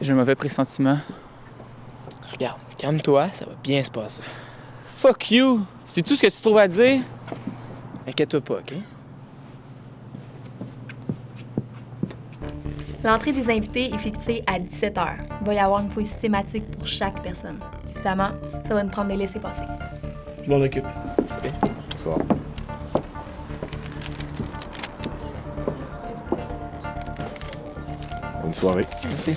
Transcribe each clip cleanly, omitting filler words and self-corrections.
J'ai un mauvais pressentiment. Regarde, calme-toi, ça va bien se passer. Fuck you! C'est tout ce que tu trouves à dire? Inquiète-toi pas, OK? L'entrée des invités est fixée à 17h. Il va y avoir une fouille systématique pour chaque personne. Évidemment, ça va nous prendre des laissés-passer. Je m'en occupe. C'est bien. Bonsoir. Bonne soirée. Merci.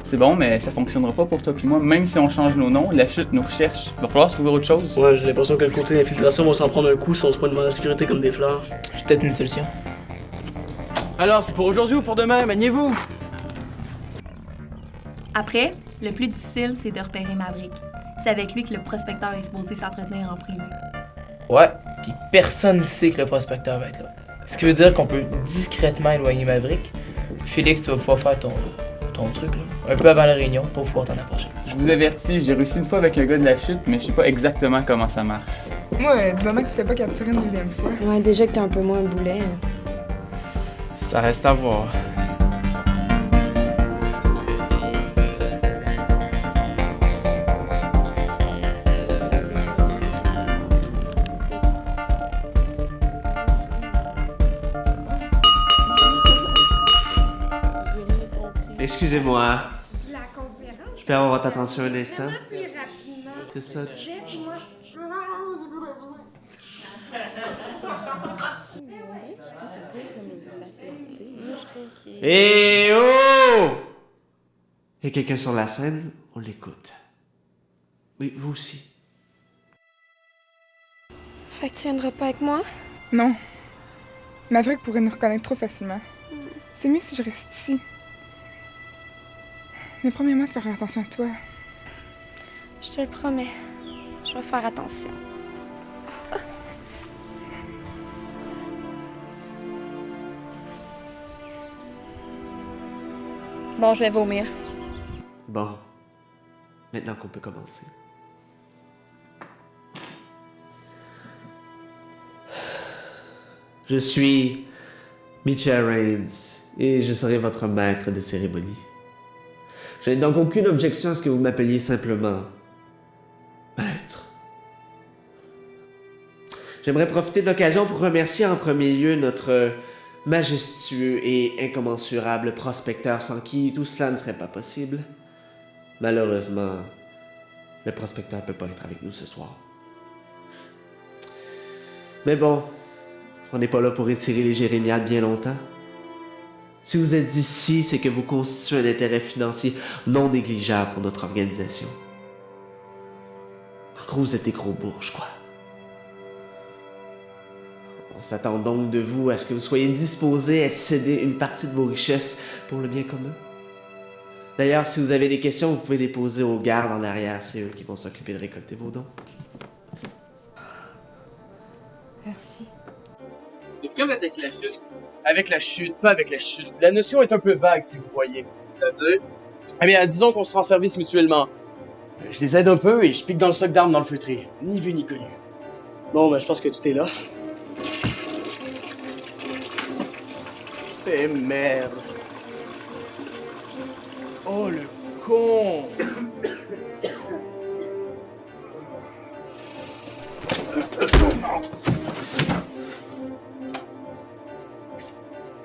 C'est bon, mais ça fonctionnera pas pour toi puis moi. Même si on change nos noms, la chute nous recherche. Il va falloir trouver autre chose. Ouais, j'ai l'impression que le côté d'infiltration va s'en prendre un coup si on se prend devant la sécurité comme des fleurs. J'ai peut-être une solution. Alors, c'est pour aujourd'hui ou pour demain? Maniez-vous! Après, le plus difficile, c'est de repérer Maverick. C'est avec lui que le prospecteur est supposé s'entretenir en privé. Ouais, puis personne ne sait que le prospecteur va être là. Ce qui veut dire qu'on peut discrètement éloigner Maverick. Félix, tu vas pouvoir faire ton truc, là, un peu avant la réunion pour pouvoir t'en approcher. Je vous avertis, j'ai réussi une fois avec un gars de la chute, mais je sais pas exactement comment ça marche. Moi, du moment que tu sais pas capturer une deuxième fois. Ouais, déjà que t'es un peu moins un boulet. Ça reste à voir. Excusez-moi, La conférence? je peux avoir votre attention un instant? Plus rapidement. C'est ça. Moi. Eh oh! Il y a quelqu'un sur la scène, on l'écoute. Oui, vous aussi. Fait que tu viendras pas avec moi? Non. Maverick pourrait nous reconnaître trop facilement. C'est mieux si je reste ici. Mais promets-moi de faire attention à toi. Je te le promets. Je vais faire attention. Bon, je vais vomir. Bon, maintenant qu'on peut commencer. Je suis Mitchell Rains et je serai votre maître de cérémonie. Je n'ai donc aucune objection à ce que vous m'appeliez simplement maître. J'aimerais profiter de l'occasion pour remercier en premier lieu notre majestueux et incommensurable prospecteur sans qui tout cela ne serait pas possible. Malheureusement, le prospecteur ne peut pas être avec nous ce soir. Mais bon, on n'est pas là pour étirer les jérémiades bien longtemps. Si vous êtes ici, c'est que vous constituez un intérêt financier non négligeable pour notre organisation. En gros, vous êtes des gros bourges, quoi. On s'attend donc de vous à ce que vous soyez disposés à céder une partie de vos richesses pour le bien commun. D'ailleurs, si vous avez des questions, vous pouvez les poser aux gardes en arrière. C'est eux qui vont s'occuper de récolter vos dons. Merci. Et comme avec la chute. Avec la chute, pas avec la chute. La notion est un peu vague, si vous voyez. C'est-à-dire? Eh bien, disons qu'on se rend service mutuellement. Je les aide un peu et je pique dans le stock d'armes dans le feutré. Ni vu ni connu. Bon, ben je pense que tout est là. Eh merde. Oh le con.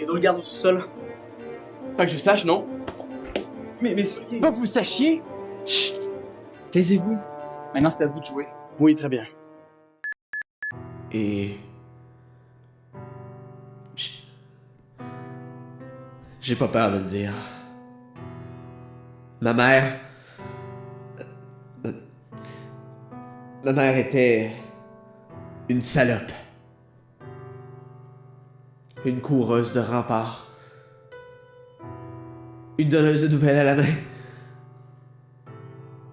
Et dans le garde du sol. Pas que je sache, non? Mais pas que vous sachiez? Chut! Taisez-vous. Maintenant, c'est à vous de jouer. Oui, très bien. Et... J'ai pas peur de le dire. Ma mère... Ma mère était... une salope. Une coureuse de rempart. Une donneuse de nouvelles à la main.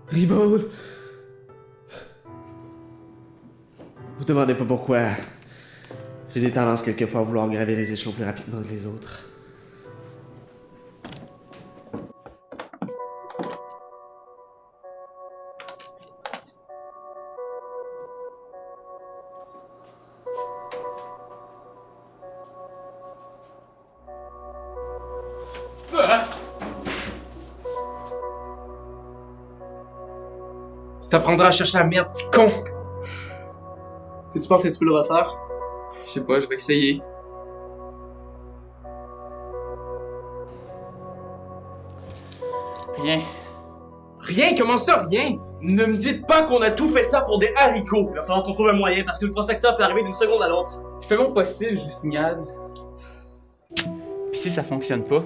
Ribaud. Vous demandez pas pourquoi. J'ai des tendances quelquefois à vouloir graver les échelons plus rapidement que les autres. Ça t'apprendra à chercher la merde, petit con! Est-ce que tu penses que tu peux le refaire? Je sais pas, je vais essayer. Rien. Rien? Comment ça, rien? Ne me dites pas qu'on a tout fait ça pour des haricots! Il va falloir qu'on trouve un moyen parce que le prospecteur peut arriver d'une seconde à l'autre. Je fais mon possible, je vous signale. Puis si ça fonctionne pas?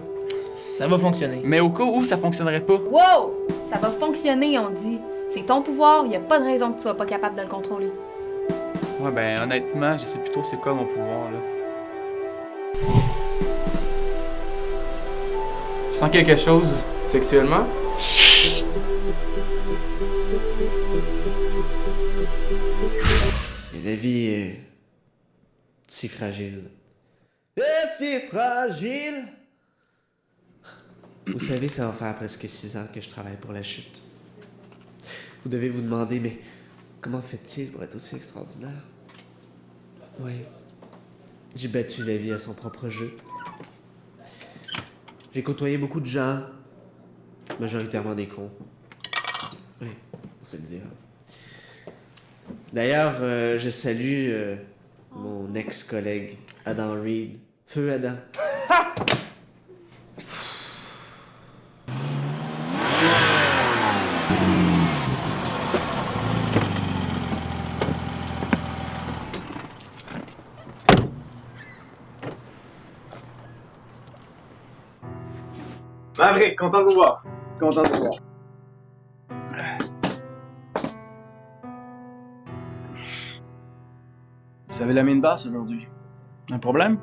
Ça va fonctionner. Mais au cas où ça fonctionnerait pas? Wow! Ça va fonctionner, on dit. C'est ton pouvoir, y a pas de raison que tu sois pas capable de le contrôler. Ouais, ben honnêtement, je sais plus trop c'est quoi mon pouvoir, là. Je sens quelque chose. Sexuellement? Et la vie est si fragile. Et si fragile! Vous savez, ça va faire presque 6 ans que je travaille pour la chute. Vous devez vous demander, mais comment fait-il pour être aussi extraordinaire? Oui. J'ai battu la vie à son propre jeu. J'ai côtoyé beaucoup de gens, majoritairement des cons. Oui, on se le dira. D'ailleurs, je salue mon ex-collègue Adam Reed. Feu Adam. Maverick, content de vous voir. Content de vous voir. Vous avez la mine basse aujourd'hui. Un problème?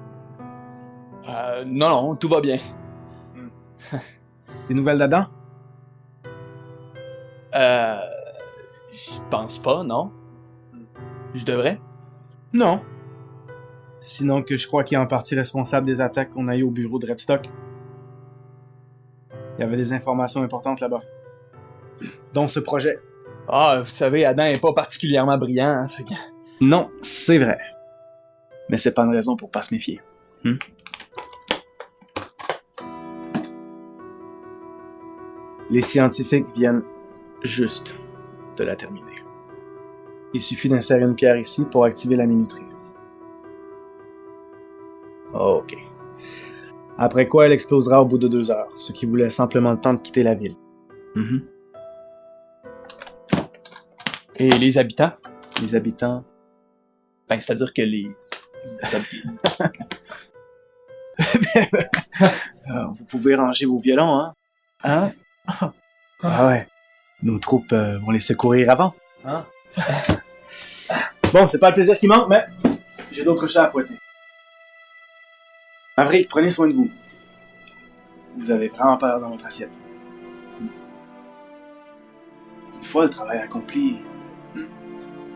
Non, tout va bien. Des nouvelles d'Adam? Je pense pas, non? Je devrais? Non. Sinon que je crois qu'il est en partie responsable des attaques qu'on a eues au bureau de Redstock. Il y avait des informations importantes là-bas. Dont ce projet. Ah, vous savez, Adam est pas particulièrement brillant, hein, fait que... Non, c'est vrai. Mais c'est pas une raison pour pas se méfier. Les scientifiques viennent juste de la terminer. Il suffit d'insérer une pierre ici pour activer la minuterie. Ok. Après quoi, elle explosera au bout de 2 heures, ce qui vous laisse amplement le temps de quitter la ville. Et les habitants? Les habitants... Ben, c'est-à-dire que les... vous pouvez ranger vos violons, hein? Hein? Ah ouais. Nos troupes vont les secourir avant. Hein? Bon, c'est pas le plaisir qui manque, mais j'ai d'autres chats à fouetter. Maverick, prenez soin de vous. Vous avez vraiment pas l'air dans votre assiette. Une fois le travail accompli,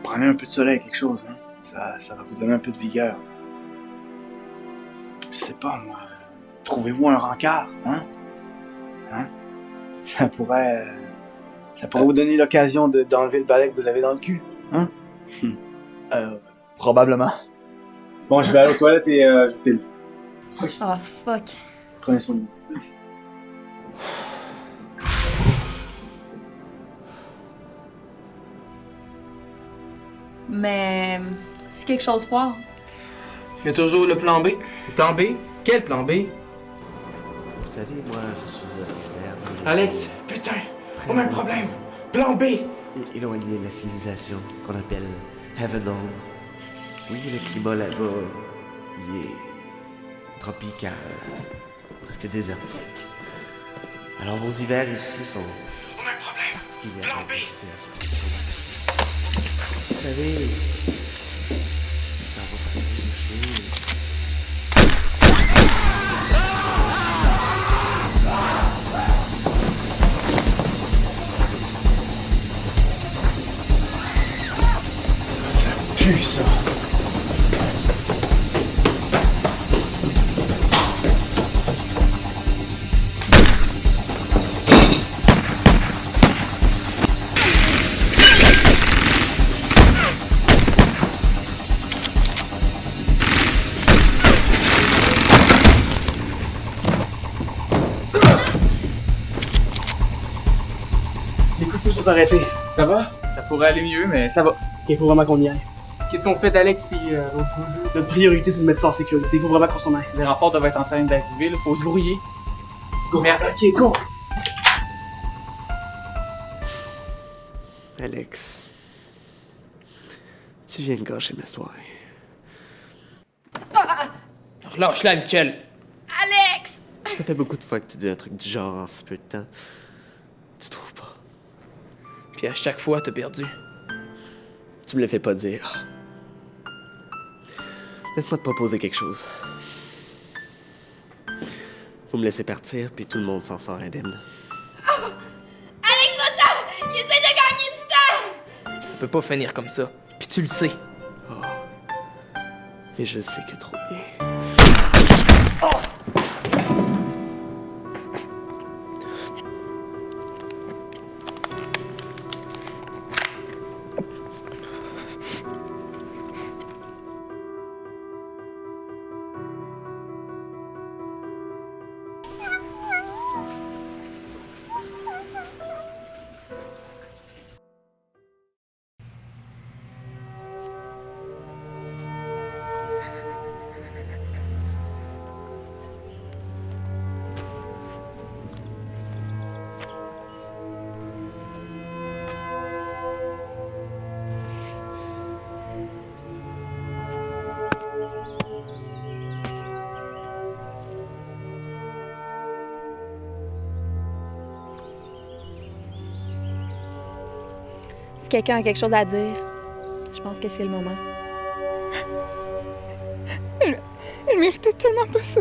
prenez un peu de soleil, quelque chose. Hein? Ça va vous donner un peu de vigueur. Je sais pas, moi. Trouvez-vous un rencard, hein? Hein? Ça pourrait vous donner l'occasion d'enlever le balai que vous avez dans le cul, hein? Probablement. Bon, je vais aller aux toilettes et je t'ai... Oh, fuck. Prenez soin de vous. Mais si quelque chose foire, Il y a toujours le plan B. Le plan B? Quel plan B? Vous savez, moi, je suis originaire d'une Alex, région putain, on a un problème. Plan B. éloignée de la civilisation qu'on appelle Heaven Home. Oui, le climat là-bas, il est tropical, presque désertique. Alors vos hivers ici sont On a un problème. particulièrement Plan B. difficiles à supporter. Vous savez, dans vos parties bouchées, Ça pue, ça. Les coups de feu sont arrêtés. Ça va? Ça pourrait aller mieux, mais ça va. Ok, faut vraiment qu'on y aille. Qu'est-ce qu'on fait d'Alex puis notre priorité, c'est de mettre ça en sécurité. Faut vraiment qu'on s'en aille. Les renforts doivent être en train d'arriver, là. Faut se grouiller. Go. Ok, go! Alex, tu viens de gâcher ma soirée. Relâche-la, Mitchell. Alex! Ça fait beaucoup de fois que tu dis un truc du genre en si peu de temps. Tu trouves pas? Puis à chaque fois, t'as perdu. Tu me le fais pas dire. Laisse-moi te proposer quelque chose. Vous me laissez partir, puis tout le monde s'en sort indemne. Alex, va-t'en! Il essaie de gagner du temps! Ça peut pas finir comme ça. Puis tu le sais. Et je sais que trop bien. Si quelqu'un a quelque chose à dire, je pense que c'est le moment. Elle méritait tellement pas ça.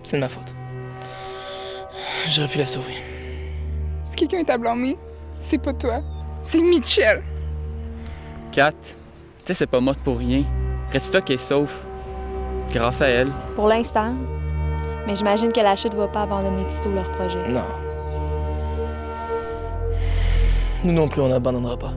C'est de ma faute. J'aurais pu la sauver. Si quelqu'un est à blâmer, c'est pas toi. C'est Mitchell. Kat, tu sais, c'est pas morte pour rien. Reste-toi qui est sauf. Grâce à elle. Pour l'instant. Mais j'imagine que la chute va pas abandonner Tito leur projet. Non. Nous non plus, on n'abandonnera pas.